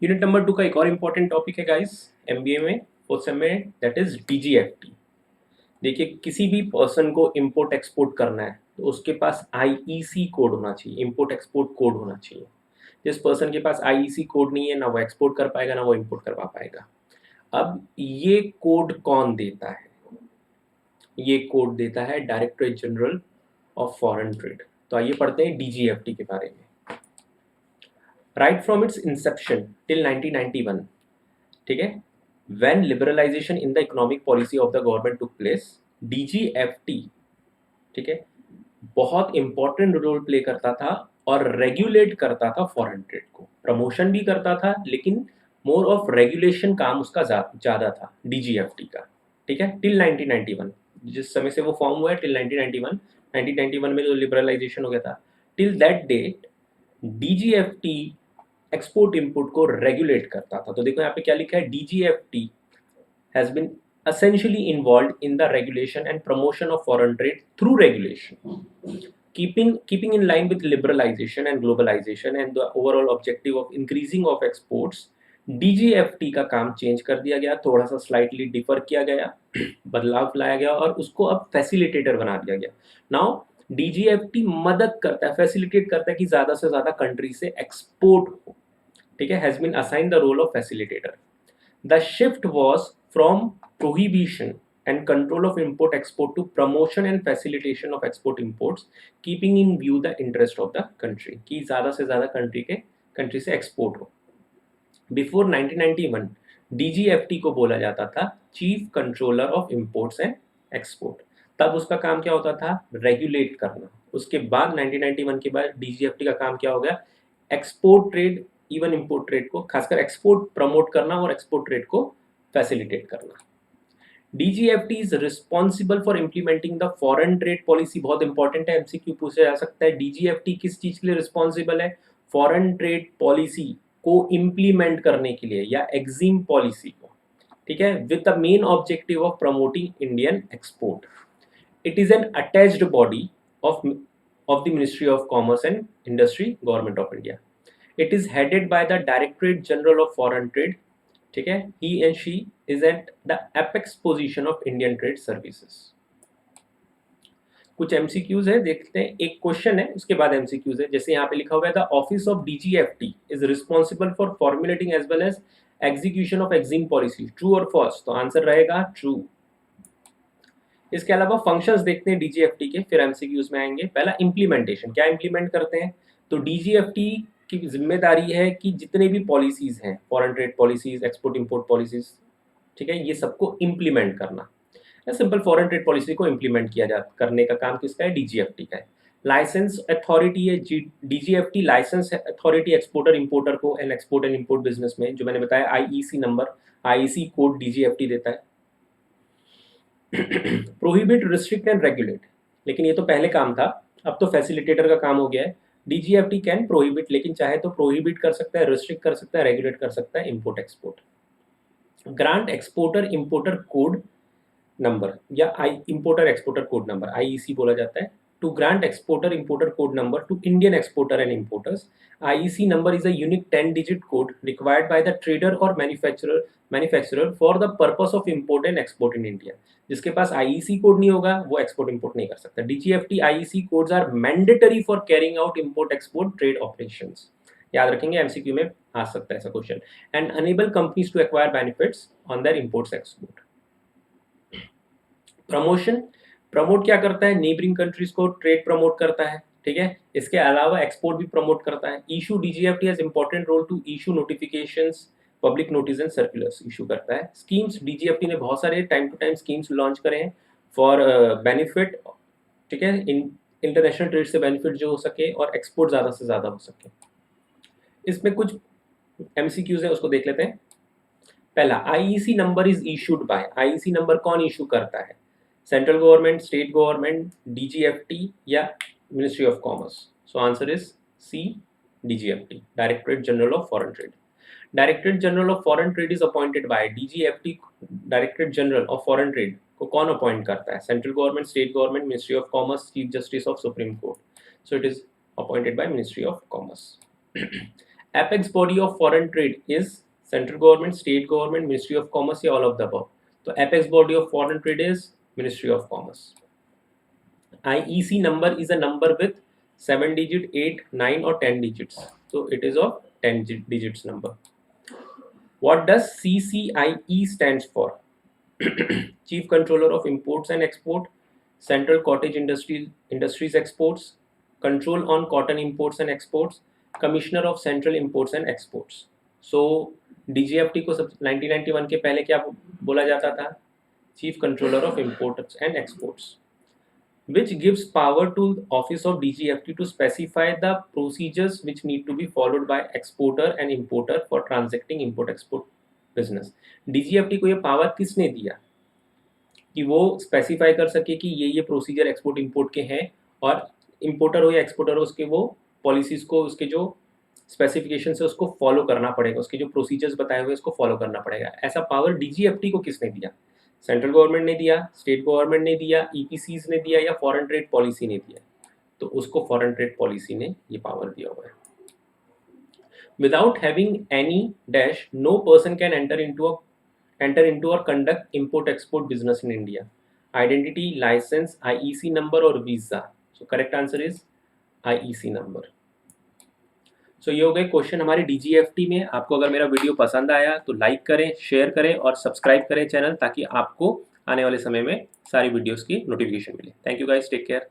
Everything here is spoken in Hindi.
यूनिट नंबर 2 का एक और इम्पोर्टेंट टॉपिक है गाइस एमबीए में, फोर्थ सेम में, दैट इज डीजीएफटी। देखिए, किसी भी पर्सन को इंपोर्ट एक्सपोर्ट करना है तो उसके पास आईईसी कोड होना चाहिए, इंपोर्ट एक्सपोर्ट कोड होना चाहिए। जिस पर्सन के पास आईईसी कोड नहीं है, ना वो एक्सपोर्ट कर पाएगा ना वो इंपोर्ट करवा पाएगा। अब ये कोड कौन देता है? ये कोड देता है Directorate general of foreign Trade. तो आइए पढ़ते हैं डीजीएफटी के बारे में। Right from its inception till 1991, ठीक है, when liberalisation in the economic policy of the government took place, DGFT, ठीक है, बहुत इंपॉर्टेंट रोल प्ले करता था और रेगुलेट करता था फॉरेन ट्रेड को। प्रमोशन भी करता था लेकिन मोर ऑफ रेगुलेशन काम उसका ज़्यादा था डीजीएफटी का, ठीक है, टिल 1991। जिस समय से वो फॉर्म हुआ है टिल 1991, 1991 में जो लिबरलाइजेशन हो गया था, till that date DGFT export import को रेगुलेट करता था। तो देखो यहाँ पे क्या लिखा है, DGFT has been essentially involved in the regulation and promotion of foreign trade through regulation, keeping in line with liberalization and globalization and the overall objective of increasing of exports। DGFT का काम चेंज कर दिया गया, थोड़ा सा स्लाइटली डिफर किया गया, बदलाव लाया गया और उसको अब फैसिलिटेटर बना दिया गया। नाउ डीजीएफटी मदद करता है, फैसिलिटेट करता है कि ज़्यादा से ज़्यादा कंट्री से एक्सपोर्ट हो, ठीक है, has been assign the role of facilitator. The shift was from prohibition and control of import export to promotion and facilitation of export imports, keeping in view the interest of the country, कि ज़्यादा से ज़्यादा कंट्री से एक्सपोर्ट हो। बिफोर 1991 डीजीएफटी को बोला जाता था chief controller of imports and export. तब उसका काम क्या होता था? रेगुलेट करना। उसके बाद 1991 के बाद डीजीएफटी का काम क्या हो गया? Export trade, even import trade को, खासकर एक्सपोर्ट प्रमोट करना और एक्सपोर्ट ट्रेड को फैसिलिटेट करना। DGFT is responsible for implementing the foreign trade policy. बहुत इंपॉर्टेंट है, एमसीक्यू पूछा जा सकता है। डीजीएफटी किस चीज के लिए रिस्पॉन्सिबल है? फॉरेन ट्रेड पॉलिसी को इम्प्लीमेंट करने के लिए या एग्जिम पॉलिसी को, ठीक है, with the main objective of promoting Indian export. It is an attached body of the ministry of commerce and industry, government of India. It is headed by the directorate general of foreign trade, ठीक है, he and she is at the apex position of Indian trade services. कुछ एमसीक्यूज है, देखते हैं। एक क्वेश्चन है उसके बाद एमसीक्यूज है। जैसे यहाँ पे लिखा हुआ है, the office of DGFT is responsible for formulating as well as execution of EXIM policy. True और फॉल्स? तो आंसर रहेगा ट्रू। इसके अलावा फंक्शंस देखते हैं डीजीएफटी के, फिर एमसीक्यूज में आएंगे। पहला, इंप्लीमेंटेशन, क्या इंप्लीमेंट करते हैं? तो डीजीएफटी की जिम्मेदारी है कि जितने भी पॉलिसीज हैं, foreign trade policies, export import policies, ठीक है, ये सबको इंप्लीमेंट करना। सिंपल फॉरेन ट्रेड पॉलिसी को इंप्लीमेंट किया जा करने का काम किसका है? डीजीएफटी का है। लाइसेंस अथॉरिटी है DGFT, licence authority exporter importer को and export and import business में, जो मैंने बताया IEC number, IEC code DGFT देता है। प्रोहिबिट, रिस्ट्रिक्ट एंड रेगुलेट, लेकिन ये तो पहले काम था, अब तो फैसिलिटेटर का काम हो गया है। डीजीएफटी कैन प्रोहिबिट, लेकिन चाहे तो प्रोहिबिट कर सकता है, रिस्ट्रिक्ट कर सकता है, रेगुलेट कर सकता है import export. Grant exporter importer code number या I importer exporter code number, IEC बोला जाता है। To grant exporter importer code number to Indian exporter and importers, IEC number is a unique 10 digit code required by the trader और manufacturer for the purpose of import and export in India. जिसके पास आईईसी कोड नहीं होगा वो एक्सपोर्ट इंपोर्ट नहीं कर सकता। DGFT IEC codes are mandatory for carrying out import export trade operations. याद रखेंगे, एमसीक्यू में आ सकता है ऐसा question. And enable companies to acquire benefits on their imports export. Promotion, promote क्या करता है? नेबरिंग कंट्रीज को ट्रेड प्रमोट करता है, ठीक है। इसके अलावा एक्सपोर्ट भी प्रमोट करता है। Issue, DGFT has important role to issue notifications, public notice and circulars issue करता है। स्कीम्स, डीजीएफटी ने बहुत सारे time to time schemes launch करे हैं फॉर बेनिफिट, ठीक है, इंटरनेशनल ट्रेड से बेनिफिट जो हो सके और एक्सपोर्ट ज़्यादा से ज़्यादा हो सके। इसमें कुछ एमसीक्यूज है, उसको देख लेते हैं। पहला, IEC number is issued by, IEC number कौन इशू करता है? Central government, state government, DGFT या ministry of commerce? So answer is C, DGFT, directorate general of foreign trade. Directorate general of foreign trade is appointed by DGFT. Directorate general of foreign trade को कौन अपॉइंट करता है? Central government, state government, ministry of commerce, chief justice of supreme court. So it is appointed by ministry of commerce. Apex body of foreign trade is central government, state government, ministry of commerce या ऑल ऑफ द अबव? तो apex body of foreign trade is ministry of commerce. IEC number is a number with 7 digit, 8, 9 or 10 digits. So it is of 10 digits number. What does CCIE stands for? Chief Controller of Imports and Export, Central Cottage Industries Exports, Control on Cotton Imports and Exports, Commissioner of Central Imports and Exports. So DGFT को 1991 के पहले क्या बोला जाता था? Chief Controller of Imports and Exports. Which gives power to office of DGFT to specify the procedures which need to be followed by exporter and importer for transacting import export business. DGFT को ये पावर किसने दिया कि वो स्पेसिफाई कर सके कि ये प्रोसीजर एक्सपोर्ट इंपोर्ट के हैं और इंपोर्टर हो या एक्सपोर्टर हो उसके वो पॉलिसीज को, उसके जो स्पेसिफिकेशन है उसको फॉलो करना पड़ेगा, उसके जो प्रोसीजर्स बताए हुए उसको फॉलो करना पड़ेगा. ऐसा पावर DGFT को किसने दिया? सेंट्रल गवर्नमेंट ने दिया, स्टेट गवर्नमेंट ने दिया, EPCs ने दिया या फॉरेन ट्रेड पॉलिसी ने दिया? तो उसको फॉरेन ट्रेड पॉलिसी ने ये पावर दिया हुआ है. Without having any dash no person can enter into और conduct import export business in India. Identity, licence, IEC number और visa. So correct answer is IEC number. So ये हो गए क्वेश्चन हमारे DGFT में. आपको अगर मेरा वीडियो पसंद आया तो लाइक करें, शेयर करें और सब्सक्राइब करें चैनल, ताकि आपको आने वाले समय में सारी वीडियोस की नोटिफिकेशन मिले. Thank you guys, take care.